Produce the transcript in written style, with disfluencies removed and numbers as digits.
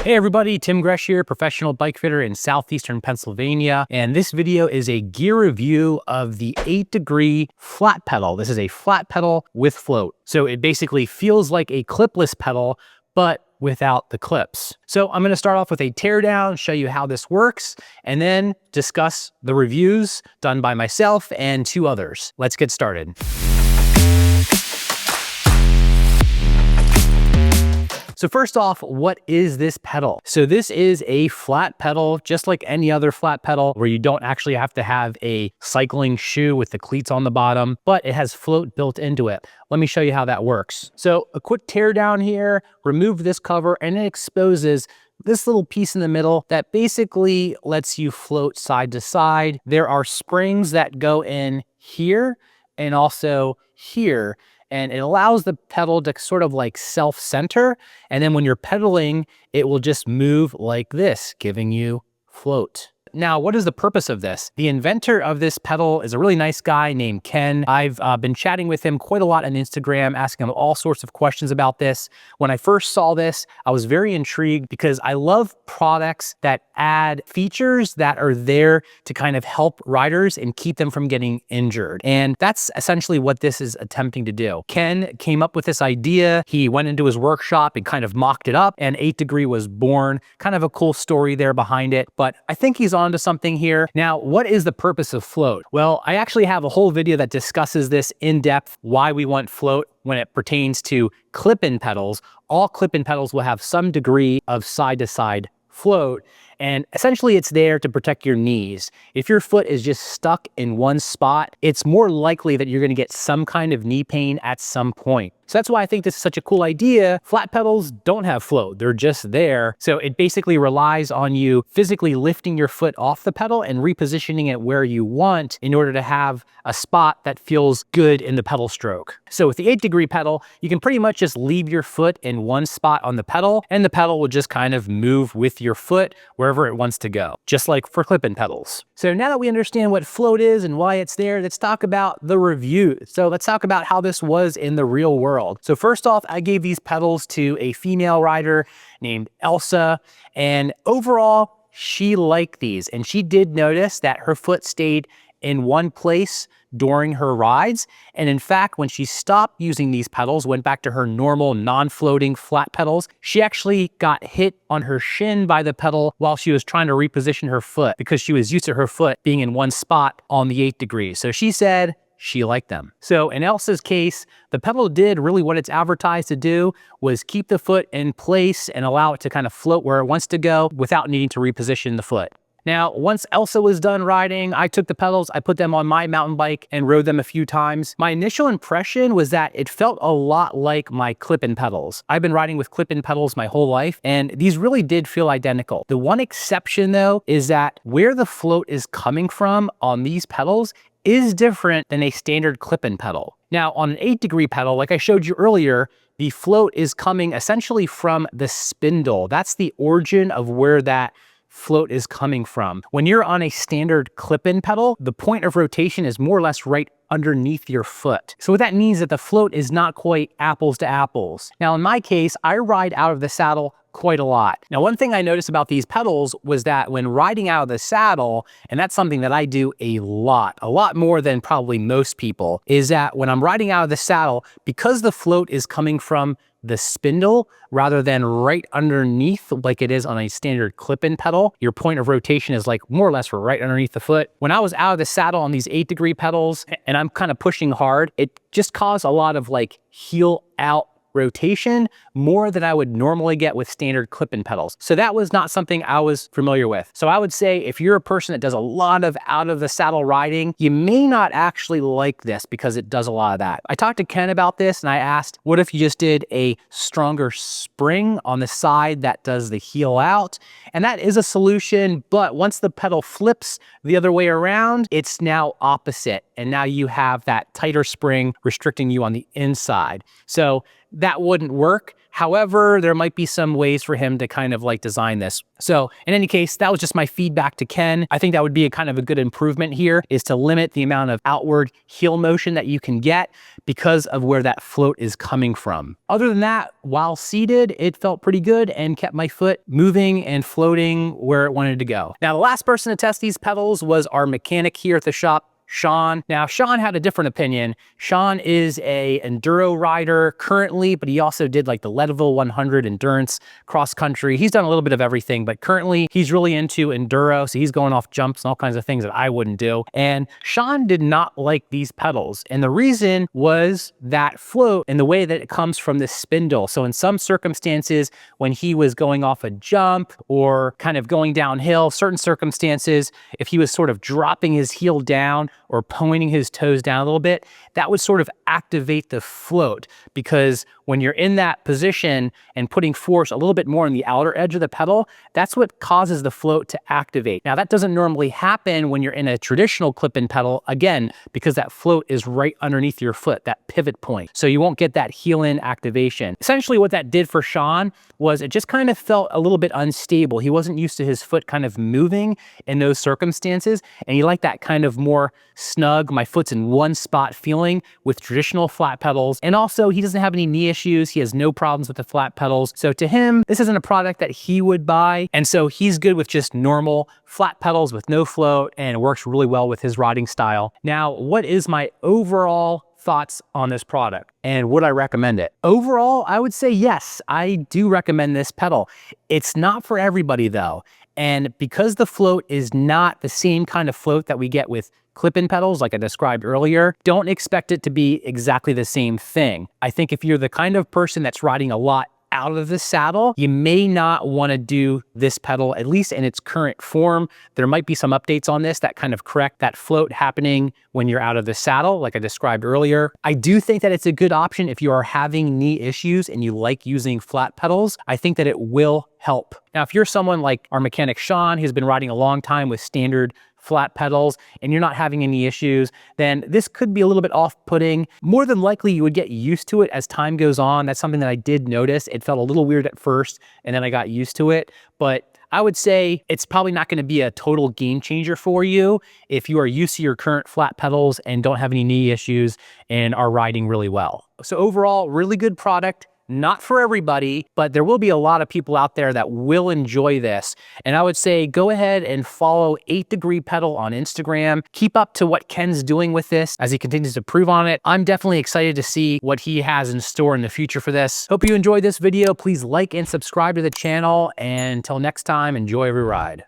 Hey everybody, Tim Gresh here, professional bike fitter in southeastern Pennsylvania. And this video is a gear review of the 8 Degree flat pedal. This is a flat pedal with float. So it basically feels like a clipless pedal, but without the clips. So I'm gonna start off with a teardown, show you how this works, and then discuss the reviews done by myself and 2 others. Let's get started. So first off, what is this pedal? So this is a flat pedal, just like any other flat pedal, where you don't actually have to have a cycling shoe with the cleats on the bottom, but it has float built into it. Let me show you how that works. So a quick tear down here, remove this cover, and it exposes this little piece in the middle that basically lets you float side to side. There are springs that go in here and also here, and it allows the pedal to sort of like self-center. And then when you're pedaling, it will just move like this, giving you float. Now, what is the purpose of this? The inventor of this pedal is a really nice guy named Ken. I've been chatting with him quite a lot on Instagram, asking him all sorts of questions about this. When I first saw this, I was very intrigued because I love products that add features that are there to kind of help riders and keep them from getting injured. And that's essentially what this is attempting to do. Ken came up with this idea. He went into his workshop and kind of mocked it up, and 8 Degree was born. Kind of a cool story there behind it, but I think he's onto something here. Now, what is the purpose of float? Well, I actually have a whole video that discusses this in depth, why we want float when it pertains to clip-in pedals. All clip-in pedals will have some degree of side-to-side float, and essentially it's there to protect your knees. If your foot is just stuck in one spot, it's more likely that you're gonna get some kind of knee pain at some point. So that's why I think this is such a cool idea. Flat pedals don't have float, they're just there. So it basically relies on you physically lifting your foot off the pedal and repositioning it where you want in order to have a spot that feels good in the pedal stroke. So with the 8 Degree pedal, you can pretty much just leave your foot in one spot on the pedal, and the pedal will just kind of move with your foot wherever it wants to go, just like for clip-in pedals. So now that we understand what float is and why it's there, let's talk about the review. So let's talk about how this was in the real world. So first off, I gave these pedals to a female rider named Elsa, and overall, she liked these, and she did notice that her foot stayed in one place during her rides. And in fact, when she stopped using these pedals, went back to her normal non-floating flat pedals, she actually got hit on her shin by the pedal while she was trying to reposition her foot because she was used to her foot being in one spot on the 8 Degree. So she said she liked them. So in Elsa's case, the pedal did really what it's advertised to do, was keep the foot in place and allow it to kind of float where it wants to go without needing to reposition the foot. Now, once Elsa was done riding, I took the pedals, I put them on my mountain bike and rode them a few times. My initial impression was that it felt a lot like my clip-in pedals. I've been riding with clip-in pedals my whole life, and these really did feel identical. The one exception though, is that where the float is coming from on these pedals is different than a standard clip-in pedal. Now, on an 8 Degree pedal, like I showed you earlier, the float is coming essentially from the spindle. That's the origin of where that float is coming from. When you're on a standard clip-in pedal, the point of rotation is more or less right underneath your foot. So what that means is that the float is not quite apples to apples. Now in my case, I ride out of the saddle quite a lot. Now, one thing I noticed about these pedals was that when riding out of the saddle, and that's something that I do a lot more than probably most people, is that when I'm riding out of the saddle, because the float is coming from the spindle rather than right underneath like it is on a standard clip-in pedal, your point of rotation is like more or less right underneath the foot. When I was out of the saddle on these 8 Degree pedals and I'm kind of pushing hard, it just caused a lot of like heel out rotation, more than I would normally get with standard clip-in pedals. So that was not something I was familiar with. So I would say if you're a person that does a lot of out of the saddle riding, you may not actually like this because it does a lot of that. I talked to Ken about this and I asked, what if you just did a stronger spring on the side that does the heel out? And that is a solution, but once the pedal flips the other way around, it's now opposite. And now you have that tighter spring restricting you on the inside. So that wouldn't work. However, there might be some ways for him to kind of like design this. So in any case, that was just my feedback to Ken. I think that would be a kind of a good improvement here, is to limit the amount of outward heel motion that you can get because of where that float is coming from. Other than that, while seated, it felt pretty good and kept my foot moving and floating where it wanted to go. Now, the last person to test these pedals was our mechanic here at the shop, Shaun. Now, Shaun had a different opinion. Shaun is a enduro rider currently, but he also did like the Leadville 100 endurance cross country. He's done a little bit of everything, but currently he's really into enduro. So he's going off jumps and all kinds of things that I wouldn't do. And Shaun did not like these pedals. And the reason was that float and the way that it comes from this spindle. So in some circumstances, when he was going off a jump or kind of going downhill, certain circumstances, if he was sort of dropping his heel down or pointing his toes down a little bit, that would sort of activate the float, because when you're in that position and putting force a little bit more on the outer edge of the pedal, that's what causes the float to activate. Now, that doesn't normally happen when you're in a traditional clip-in pedal, again, because that float is right underneath your foot, that pivot point. So you won't get that heel-in activation. Essentially what that did for Shaun was it just kind of felt a little bit unstable. He wasn't used to his foot kind of moving in those circumstances, and he liked that kind of more snug, my foot's in one spot feeling with traditional flat pedals. And also, he doesn't have any knee issues. He has no problems with the flat pedals. So to him, this isn't a product that he would buy. And so he's good with just normal flat pedals with no float, and it works really well with his riding style. Now, what is my overall thoughts on this product and would I recommend it? Overall, I would say yes, I do recommend this pedal. It's not for everybody though. And because the float is not the same kind of float that we get with clip-in pedals, like I described earlier, don't expect it to be exactly the same thing. I think if you're the kind of person that's riding a lot out of the saddle, you may not want to do this pedal, at least in its current form. There might be some updates on this that kind of correct that float happening when you're out of the saddle, like I described earlier. I do think that it's a good option if you are having knee issues and you like using flat pedals. I think that it will help. Now, if you're someone like our mechanic Shaun, who's been riding a long time with standard flat pedals and you're not having any issues, then this could be a little bit off-putting. More than likely, you would get used to it as time goes on. That's something that I did notice. It felt a little weird at first, and then I got used to it. But I would say it's probably not going to be a total game changer for you if you are used to your current flat pedals and don't have any knee issues and are riding really well. So overall, really good product. Not for everybody, but there will be a lot of people out there that will enjoy this. And I would say go ahead and follow 8 Degree Pedal on Instagram. Keep up to what Ken's doing with this as he continues to improve on it. I'm definitely excited to see what he has in store in the future for this. Hope you enjoyed this video. Please like and subscribe to the channel. And until next time, enjoy every ride.